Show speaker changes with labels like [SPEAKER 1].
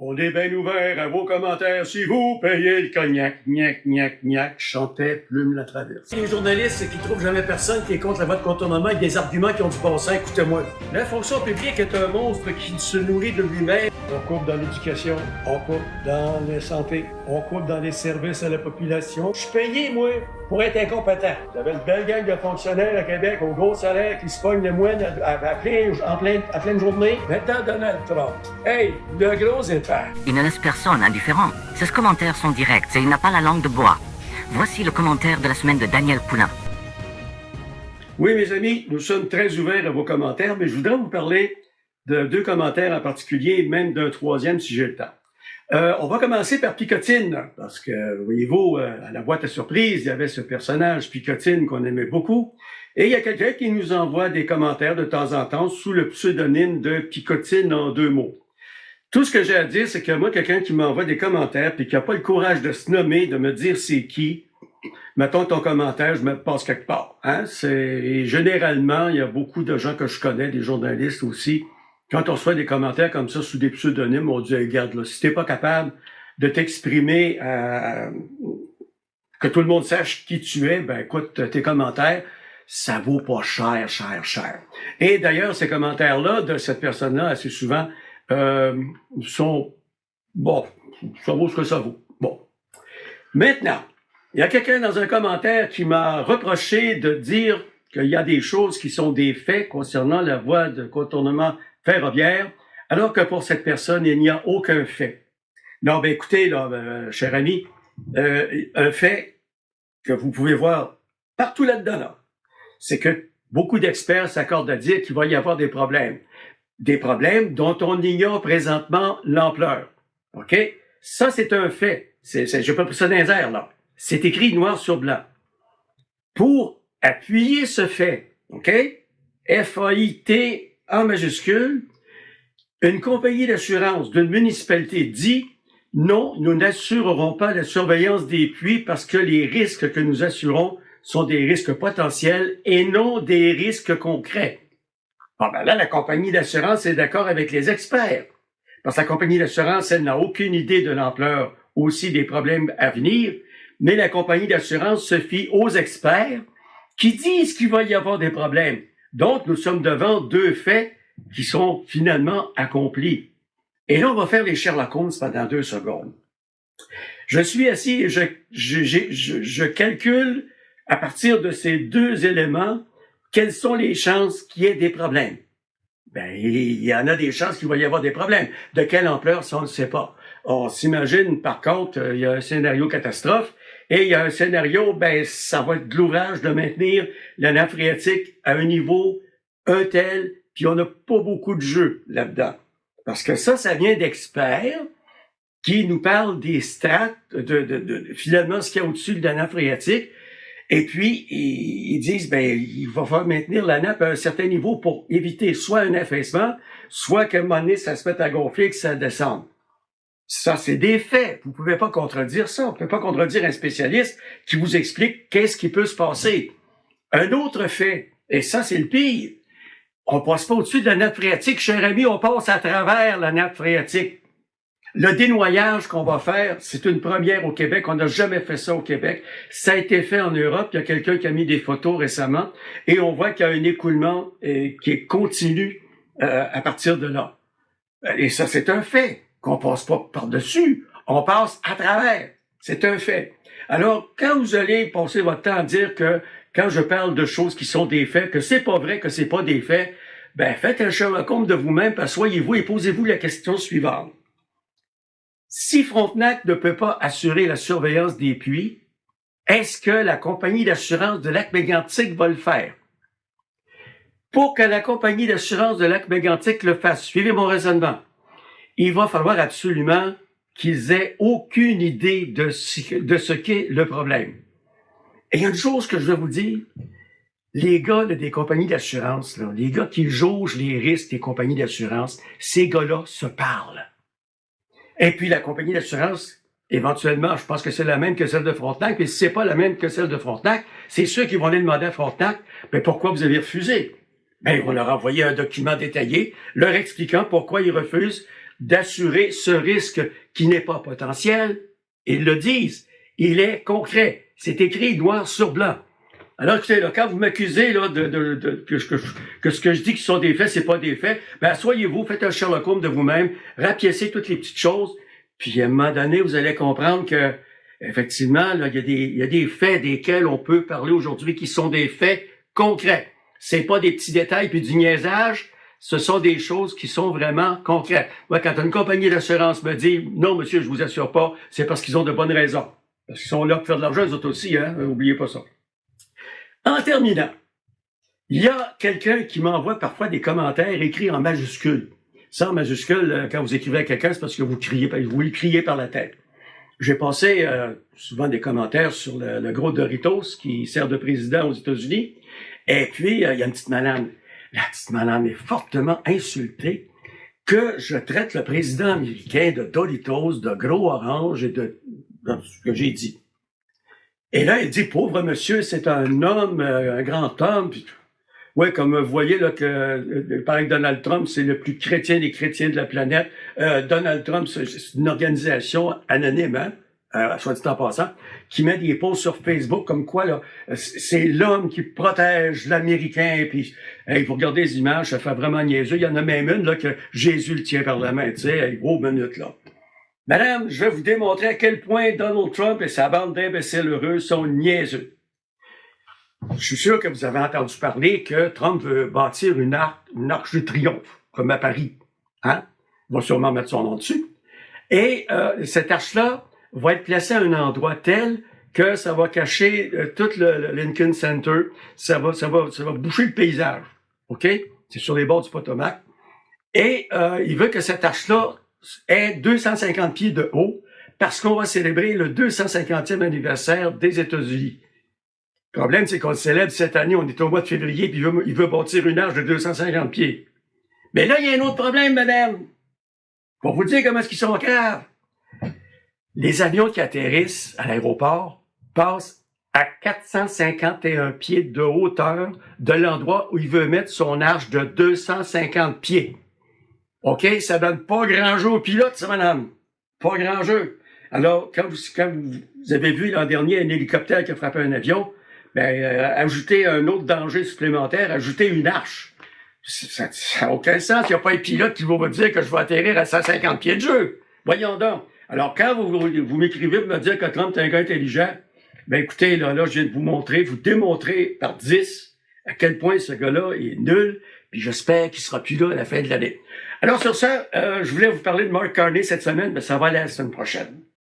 [SPEAKER 1] On est bien ouvert à vos commentaires si vous payez le cognac. Gnac, gnac, gnac, chantait Plume la Traverse. Les journalistes qui trouvent jamais personne qui est contre la voie de contournement avec des arguments qui ont du bon sens, écoutez-moi. La fonction publique est un monstre qui se nourrit de lui-même. On coupe dans l'éducation, on coupe dans la santé, on coupe dans les services à la population. Je suis payé, moi, pour être incompétent. J'avais une belle gang de fonctionnaires à Québec au gros salaire qui se pognent le moine en pleine journée. Maintenant, Donald Trump. Hey, le gros épais.
[SPEAKER 2] Il ne laisse personne indifférent. Ses commentaires sont directs et il n'a pas la langue de bois. Voici le commentaire de la semaine de Daniel Poulain.
[SPEAKER 1] Oui, mes amis, nous sommes très ouverts à vos commentaires, mais je voudrais vous parler de deux commentaires en particulier, même d'un troisième si j'ai le temps. On va commencer par Picotine, parce que, voyez-vous, à la boîte à surprise, il y avait ce personnage Picotine qu'on aimait beaucoup. Et il y a quelqu'un qui nous envoie des commentaires de temps en temps sous le pseudonyme de Picotine en 2 mots. Tout ce que j'ai à dire, c'est que moi, quelqu'un qui m'envoie des commentaires puis qui n'a pas le courage de se nommer, de me dire c'est qui, mettons ton commentaire, je me passe quelque part. Hein? Et généralement, il y a beaucoup de gens que je connais, des journalistes aussi. Quand on reçoit des commentaires comme ça sous des pseudonymes, on dit, regarde, là, si t'es pas capable de t'exprimer, que tout le monde sache qui tu es, ben écoute, tes commentaires, ça vaut pas cher. Et d'ailleurs, ces commentaires-là de cette personne-là, assez souvent, sont, bon, ça vaut ce que ça vaut. Bon. Maintenant, il y a quelqu'un dans un commentaire qui m'a reproché de dire qu'il y a des choses qui sont des faits concernant la voie de contournement ferroviaire, alors que pour cette personne, il n'y a aucun fait. Non, ben écoutez, là, cher ami, un fait que vous pouvez voir partout là-dedans, là, c'est que beaucoup d'experts s'accordent à dire qu'il va y avoir des problèmes. Des problèmes dont on ignore présentement l'ampleur. OK? Ça, c'est un fait. Je peux pas ça dans les airs, là. C'est écrit noir sur blanc. Pour appuyer ce fait, OK? F-A-I-T en majuscule, une compagnie d'assurance d'une municipalité dit « Non, nous n'assurerons pas la surveillance des puits parce que les risques que nous assurons sont des risques potentiels et non des risques concrets. » Bon, ben là, la compagnie d'assurance est d'accord avec les experts. Parce que la compagnie d'assurance, elle n'a aucune idée de l'ampleur aussi des problèmes à venir, mais la compagnie d'assurance se fie aux experts qui disent qu'il va y avoir des problèmes. Donc, nous sommes devant 2 faits qui sont finalement accomplis. Et là, on va faire les Sherlock Holmes pendant 2 secondes. Je suis assis et je calcule à partir de ces 2 éléments quelles sont les chances qu'il y ait des problèmes. Ben, il y en a des chances qu'il va y avoir des problèmes. De quelle ampleur, ça, on ne sait pas. On s'imagine, par contre, il y a un scénario catastrophe et il y a un scénario, ben, ça va être de l'ouvrage de maintenir la nappe phréatique à un niveau tel, puis on n'a pas beaucoup de jeu là-dedans. Parce que ça vient d'experts qui nous parlent des strates, finalement, ce qu'il y a au-dessus de la nappe phréatique. Et puis, ils disent, ben, il va falloir maintenir la nappe à un certain niveau pour éviter soit un affaissement, soit qu'à un moment donné, ça se mette à gonfler et que ça descende. Ça, c'est des faits. Vous pouvez pas contredire ça. Vous pouvez pas contredire un spécialiste qui vous explique qu'est-ce qui peut se passer. Un autre fait, et ça, c'est le pire. On passe pas au-dessus de la nappe phréatique, cher ami, on passe à travers la nappe phréatique. Le dénoyage qu'on va faire, c'est une première au Québec. On n'a jamais fait ça au Québec. Ça a été fait en Europe. Il y a quelqu'un qui a mis des photos récemment et on voit qu'il y a un écoulement qui est continu à partir de là. Et ça, c'est un fait qu'on passe pas par-dessus. On passe à travers. C'est un fait. Alors, quand vous allez passer votre temps à dire que quand je parle de choses qui sont des faits, que c'est pas vrai, que c'est pas des faits, ben faites un Sherlock Holmes de vous-même, assoyez-vous et posez-vous la question suivante. Si Frontenac ne peut pas assurer la surveillance des puits, est-ce que la compagnie d'assurance de Lac-Mégantic va le faire? Pour que la compagnie d'assurance de Lac-Mégantic le fasse, suivez mon raisonnement, il va falloir absolument qu'ils aient aucune idée de ce qu'est le problème. Et il y a une chose que je vais vous dire, les gars là, des compagnies d'assurance, là, les gars qui jaugent les risques des compagnies d'assurance, ces gars-là se parlent. Et puis, la compagnie d'assurance, éventuellement, je pense que c'est la même que celle de Frontenac. Et si c'est pas la même que celle de Frontenac, c'est ceux qui vont aller demander à Frontenac, mais pourquoi vous avez refusé? Ben, ils vont leur envoyer un document détaillé, leur expliquant pourquoi ils refusent d'assurer ce risque qui n'est pas potentiel. Ils le disent. Il est concret. C'est écrit noir sur blanc. Alors, écoutez, là, quand vous m'accusez là, que ce que je dis qui sont des faits, c'est pas des faits, ben soyez-vous, faites un Sherlock Holmes de vous-même, rapiécez toutes les petites choses, puis à un moment donné, vous allez comprendre que effectivement, là, il y a des faits desquels on peut parler aujourd'hui qui sont des faits concrets. C'est pas des petits détails puis du niaisage, ce sont des choses qui sont vraiment concrètes. Moi, quand une compagnie d'assurance me dit « Non, monsieur, je vous assure pas », c'est parce qu'ils ont de bonnes raisons. Parce qu'ils sont là pour faire de l'argent, eux autres aussi, hein, oubliez pas ça. En terminant, il y a quelqu'un qui m'envoie parfois des commentaires écrits en majuscules. Ça, en majuscule, quand vous écrivez à quelqu'un, c'est parce que vous lui criez par la tête. J'ai passé souvent des commentaires sur le gros Doritos qui sert de président aux États-Unis. Et puis, il y a une petite madame. La petite madame est fortement insultée que je traite le président américain de Doritos, de gros orange et de ce que j'ai dit. Et là, elle dit, pauvre monsieur, c'est un homme, un grand homme. Puis, ouais, comme vous voyez là que, pareil que Donald Trump, c'est le plus chrétien des chrétiens de la planète. Donald Trump, c'est une organisation anonyme, hein, soit dit en passant, qui met des posts sur Facebook comme quoi là, c'est l'homme qui protège l'Américain. Puis, hey, vous regardez les images, ça fait vraiment niaiseux. Il y en a même une là que Jésus le tient par la main, tu sais, hey, gros minute là. Madame, je vais vous démontrer à quel point Donald Trump et sa bande d'imbéciles heureux sont niaiseux. Je suis sûr que vous avez entendu parler que Trump veut bâtir une arche de triomphe, comme à Paris. Hein? Il va sûrement mettre son nom dessus. Et cette arche-là va être placée à un endroit tel que ça va cacher tout le Lincoln Center. Ça va boucher le paysage. OK? C'est sur les bords du Potomac. Et il veut que cette arche-là ait 250 pieds de haut parce qu'on va célébrer le 250e anniversaire des États-Unis. Le problème, c'est qu'on le célèbre cette année, on est au mois de février, puis il veut bâtir une arche de 250 pieds. Mais là, il y a un autre problème, madame. Pour vous dire comment est-ce qu'ils sont graves. Les avions qui atterrissent à l'aéroport passent à 451 pieds de hauteur de l'endroit où il veut mettre son arche de 250 pieds. OK? Ça donne pas grand jeu au pilote, ça, madame. Pas grand jeu. Alors, quand vous avez vu l'an dernier un hélicoptère qui a frappé un avion, ben, ajoutez un autre danger supplémentaire, ajoutez une arche. Ça n'a aucun sens. Il n'y a pas un pilote qui va vous dire que je vais atterrir à 150 pieds de jeu. Voyons donc. Alors, quand vous m'écrivez pour me dire que Trump est un gars intelligent, ben écoutez, là, je viens de vous démontrer par 10 à quel point ce gars-là est nul, puis j'espère qu'il sera plus là à la fin de l'année. Alors, sur ça, je voulais vous parler de Mark Carney cette semaine, mais ça va aller la semaine prochaine.